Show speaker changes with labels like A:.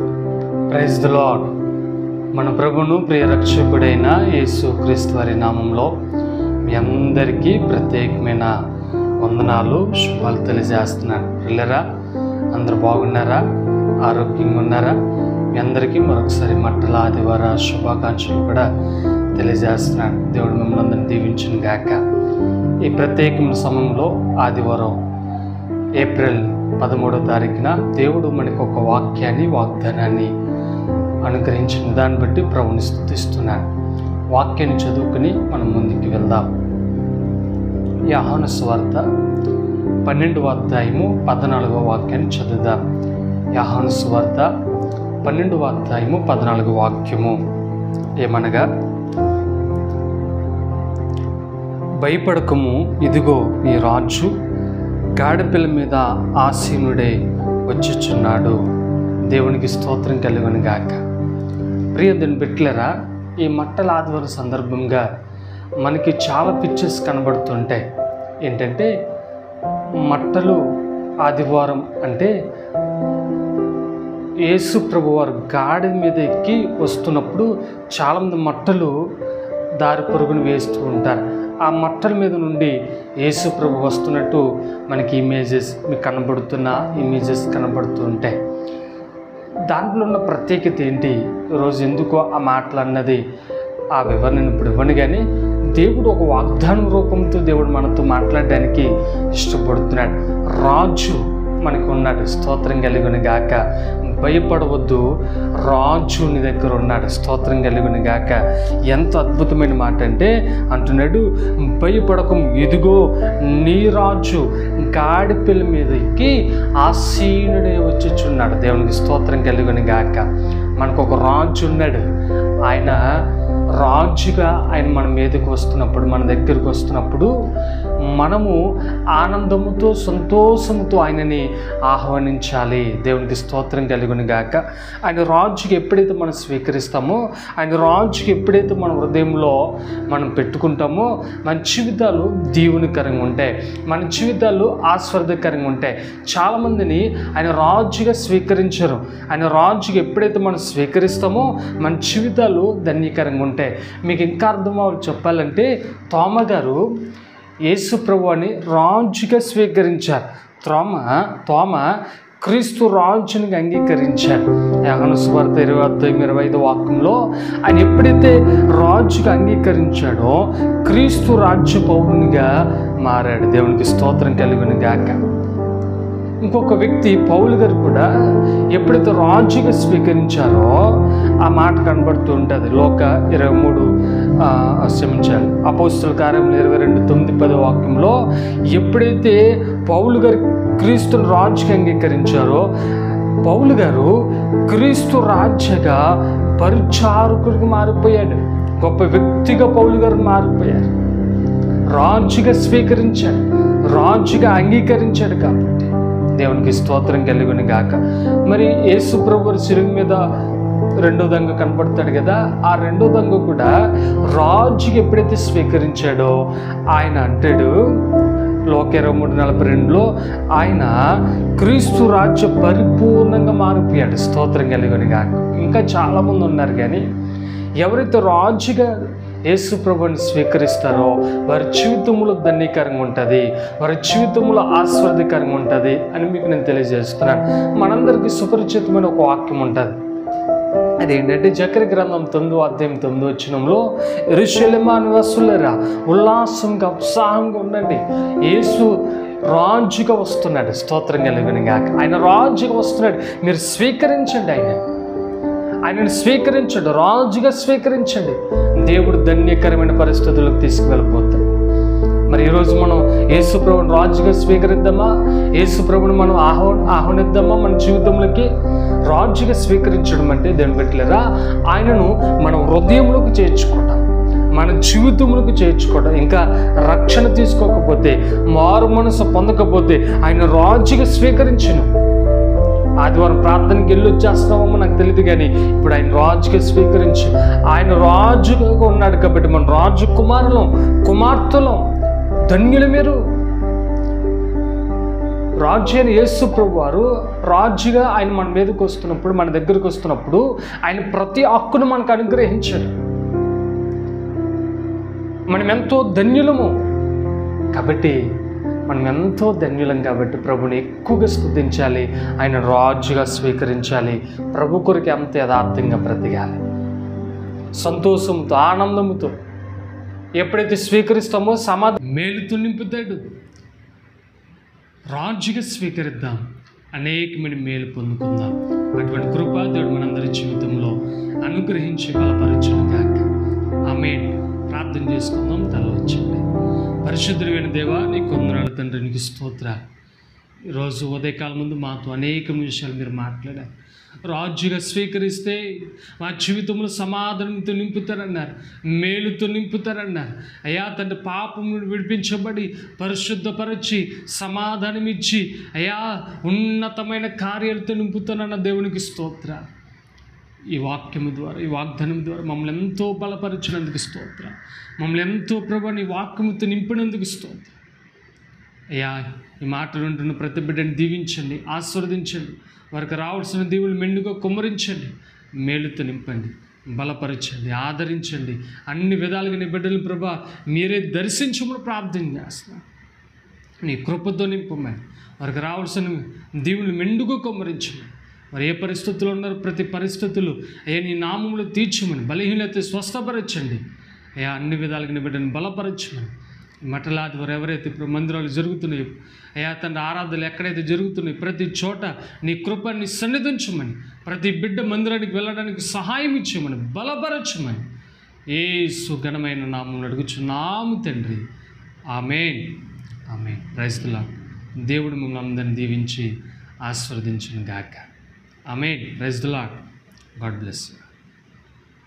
A: Praise the lord. మన ప్రభును ప్రియ రక్షకుడైన యేసు క్రీస్తు వారి నామంలో మీ అందరికీ ప్రత్యేకమైన వందనాలు, శుభాలు తెలియజేస్తున్నాను. పిల్లరా, అందరూ బాగున్నారా? ఆరోగ్యంగా ఉన్నారా? మీ అందరికీ మరొకసారి మట్టల ఆదివార శుభాకాంక్షలు కూడా తెలియజేస్తున్నాను. దేవుడు మిమ్మల్ని అందరినీ దీవించును గాక. ఈ ప్రత్యేకమైన సమయంలో ఆదివారం ఏప్రిల్ 13వ తారీఖున దేవుడు మనకు ఒక వాగ్దానాన్ని అనుగ్రహించిన దాన్ని బట్టి ప్రభుని స్తుతిస్తున్నాను. వాక్యాన్ని చదువుకుని మనం ముందుకు వెళ్దాం. యోహాను సువార్త 12వ అధ్యాయము 14వ వాక్యాన్ని చదువుదాం. యోహాను సువార్త 12వ అధ్యాయము 14వ వాక్యము ఏమనగా, భయపడకము, ఇదిగో నీ రాజు గాడిపిల్ల మీద ఆసీనుడై వచ్చుచున్నాడు. దేవునికి స్తోత్రం కలుగును గాక. ప్రియ దేవుని బిడ్డలారా, ఈ మట్టల ఆదివారం సందర్భంగా మనకి చాలా పిక్చర్స్ కనబడుతుంటాయి. ఏంటంటే, మట్టలు ఆదివారం అంటే యేసు ప్రభు వారు గాడి మీద ఎక్కి వస్తున్నప్పుడు చాలామంది మట్టలు దారి పొరుగును వేస్తూ ఉంటారు. ఆ మట్టల మీద నుండి యేసు ప్రభు వస్తున్నట్టు మనకి మీకు ఇమేజెస్ కనబడుతూ ఉంటాయి. దాంట్లో ఉన్న ప్రత్యేకత ఏంటి, ఈరోజు ఎందుకో ఆ మాటలు అన్నది ఆ వివరణ ఇప్పుడు ఇవ్వను. కానీ దేవుడు ఒక వాగ్దానం రూపంతో దేవుడు మనతో మాట్లాడడానికి ఇష్టపడుతున్నాడు. రాజు మనకు ఉన్నాడు. స్తోత్రం కలుగును గాక. భయపడవద్దు, రాజు నీ దగ్గర ఉన్నాడు. స్తోత్రం కలుగును గాక. ఎంత అద్భుతమైన మాట అంటే అంటున్నాడు, భయపడకం, ఇదిగో నీ రాజు గాడిపిల్ల మీద ఎక్కి ఆసీనుడే వచ్చుచున్నాడు. దేవునికి స్తోత్రం కలుగును గాక. మనకు ఒక రాజు ఉన్నాడు. ఆయన రాజుగా ఆయన మన మీదకి వస్తున్నప్పుడు, మన దగ్గరికి వస్తున్నప్పుడు మనము ఆనందముతో సంతోషంతో ఆయనని ఆహ్వానించాలి. దేవునికి స్తోత్రం కలుగును గాక. ఆయన రాజుకి ఎప్పుడైతే మనం స్వీకరిస్తామో, ఆయన రాజుకి ఎప్పుడైతే మన హృదయంలో మనం పెట్టుకుంటామో, మన జీవితాలు దీవునికరంగా ఉంటాయి, మన జీవితాలు ఆస్వాదకరంగా ఉంటాయి. చాలామందిని ఆయన రాజుగా స్వీకరించరు. ఆయన రాజుకి ఎప్పుడైతే మనం స్వీకరిస్తామో మన జీవితాలు ధన్యకరంగా ఉంటాయి. మీకు ఇంకా అర్థం చెప్పాలంటే, తోమ గారు యేసు ప్రభువుని రాజుగా స్వీకరించారు. తోమ క్రీస్తు రాజుని అంగీకరించాడు. యోహాను సువార్త 20:25 వాక్యంలో ఆయన ఎప్పుడైతే రాజుగా అంగీకరించాడో క్రీస్తు రాజ్య పౌరునిగా మారాడు. దేవునికి స్తోత్రం కలుగును గాక. ఇంకొక వ్యక్తి పౌలు గారు కూడా ఎప్పుడైతే రాజుగా స్వీకరించారో ఆ మాట కనబడుతూ ఉంటుంది. లోక 23 అపోస్తల కార్యములు 22:9-10 వాక్యంలో ఎప్పుడైతే పౌలు గారు క్రీస్తుని రాజుగా అంగీకరించారో, పౌలు గారు క్రీస్తు రాజ్యగా పరిచారకుడిగా మారిపోయాడు. గొప్ప వ్యక్తిగా పౌలు గారు మారిపోయారు. రాజుగా స్వీకరించాడు, రాజుగా అంగీకరించాడు. కాబట్టి దేవునికి స్తోత్రం కలుగును గాక. మరి యేసు ప్రభు శిలువ మీద రెండో దొంగ కనబడతాడు కదా, ఆ రెండో దొంగ కూడా రాజుకి ఎప్పుడైతే స్వీకరించాడో ఆయన అంటాడు, లోక 23:42లో ఆయన క్రీస్తు రాజ్య పరిపూర్ణంగా మారిపోయాడు. స్తోత్రం కలుగును గాక. ఇంకా చాలామంది ఉన్నారు, కానీ ఎవరైతే రాజుగా యేసు ప్రభువుని స్వీకరిస్తారో వారి జీవితంలో ధన్యకరంగా ఉంటుంది, వారి జీవితంలో ఆస్వాదకరంగా ఉంటుంది అని మీకు నేను తెలియజేస్తున్నాను. మనందరికీ సుపరిచితమైన ఒక వాక్యం ఉంటుంది. అదేంటంటే జకర్యా గ్రంథం 9వ అధ్యాయం 9వ వచనంలో, యెరూషలేము నివాసులారా ఉల్లాసంగా ఉత్సాహంగా ఉండండి, యేసు రాజుగా వస్తున్నాడు. స్తోత్రం కలుగును గాక. ఆయన రాజుగా వస్తున్నాడు, మీరు స్వీకరించండి. ఆయనను స్వీకరించండి, రాజుగా స్వీకరించండి. దేవుడు ధన్యకరమైన పరిస్థితులకు తీసుకువెళ్ళిపోతాడు. మరి ఈరోజు మనం యేసు ప్రభువుని రాజుగా స్వీకరిద్దామా? యేసు ప్రభువుని మనం ఆహ్వానిద్దామా మన జీవితంలోకి? రాజుగా స్వీకరించడం అంటే దేవుని బిడ్డలారా, ఆయనను మన హృదయంలోకి చేర్చుకోవడం, మన జీవితంలోకి చేర్చుకోవడం. ఇంకా రక్షణ తీసుకోకపోతే, మారు మనసు పొందకపోతే ఆయన రాజుగా స్వీకరించను. ఆదివారం ప్రార్థనకి వెళ్ళొచ్చేస్తామో నాకు తెలియదు, కానీ ఇప్పుడు ఆయన రాజుగా స్వీకరించి ఆయన రాజుగా ఉన్నాడు కాబట్టి మన రాజు కుమార్తెలం, ధన్యులు మీరు. రాజు అయిన యేసు ప్రభు వారు రాజుగా ఆయన మన మీదకి వస్తున్నప్పుడు, మన దగ్గరికి వస్తున్నప్పుడు ఆయన ప్రతి హక్కును మనకు అనుగ్రహించాడు. మనం ఎంతో ధన్యులము కాబట్టి, మనం ఎంతో ధన్యులం కాబట్టి ప్రభుని ఎక్కువగా స్తుతించాలి, ఆయన రాజుగా స్వీకరించాలి, ప్రభు కొరకు అంత యథార్థంగా బ్రతకాలి. సంతోషంతో, ఆనందంతో ఎప్పుడైతే స్వీకరిస్తామో సమాధానం మేలుతో నింపుతాడు. రాజుగా స్వీకరిద్దాం, అనేకమైన మేలు పొందుకుందాం. అటువంటి కృపా దేవుడు మనందరి జీవితంలో అనుగ్రహించి బలపరచును గాక. ఆమేన్. ప్రార్థన చేసుకుందాం. తల వంచండి. పరిశుద్ధుడైన దేవా, నీకు వందనాలు తండ్రి, నీకు స్తోత్రాలు. ఈరోజు ఉదయకాలం ముందు మాతో అనేక విషయాలు మీరు మాట్లాడారు. రాజుగా స్వీకరిస్తే మా జీవితంలో సమాధానంతో నింపుతారన్నారు, మేలుతో నింపుతారన్నారు. అయ్యా తండ్రి, పాపం నుండి విడిపించబడి పరిశుద్ధపరచి సమాధానం ఇచ్చి అయ్యా ఉన్నతమైన కార్యాలతో నింపుతానన్న దేవునికి స్తోత్రాలు. ఈ వాక్యము ద్వారా, ఈ వాగ్దానం ద్వారా మమ్మల్ని ఎంతో బలపరిచినందుకు స్తోత్రం. మమ్మల్ని ఎంతో ప్రభు నీ వాక్యముతో నింపినందుకు స్తోత్రం. అయ్యా, ఈ మాటలు ఉంటున్న ప్రతి బిడ్డని దీవించండి, ఆశీర్వదించండి. వారికి రావాల్సిన దీవులు మెండుగా కుమ్మరించండి, మేలుతో నింపండి, బలపరచండి, ఆదరించండి. అన్ని విధాలుగా నీ బిడ్డలు ప్రభా మీరే దర్శించమని ప్రార్థన చేస్తున్నాను. నీ కృపతో నింపమని, వారికి రావాల్సిన దీవులు మెండుగా కుమ్మరించమని. వారు ఏ పరిస్థితుల్లో ఉన్నారో ప్రతి పరిస్థితులు అయ్యా నీ నామములో తీర్చమని, బలహీనత స్వస్థపరచండి. అయ్యా అన్ని విధాలుగా నీ బిడ్డను బలపరచమని. మఠలాది వారు ఎవరైతే ఇప్పుడు మందిరాలు జరుగుతున్నాయో అయ్యా తండ్రి, ఆరాధనలు ఎక్కడైతే జరుగుతున్నాయో ప్రతి చోట నీ కృపని సన్నిధించమని, ప్రతి బిడ్డ మందిరానికి వెళ్ళడానికి సహాయం ఇచ్చేయమని, బలపరచమని యేసు ఘనమైన నామములో అడుగుచున్నాము తండ్రి. Amen. Amen. Praise the Lord. దేవుడు మిమ్మల్ని అందరిని దీవించి ఆశీర్వదించును గాక. Amen. Praise the Lord. God bless you.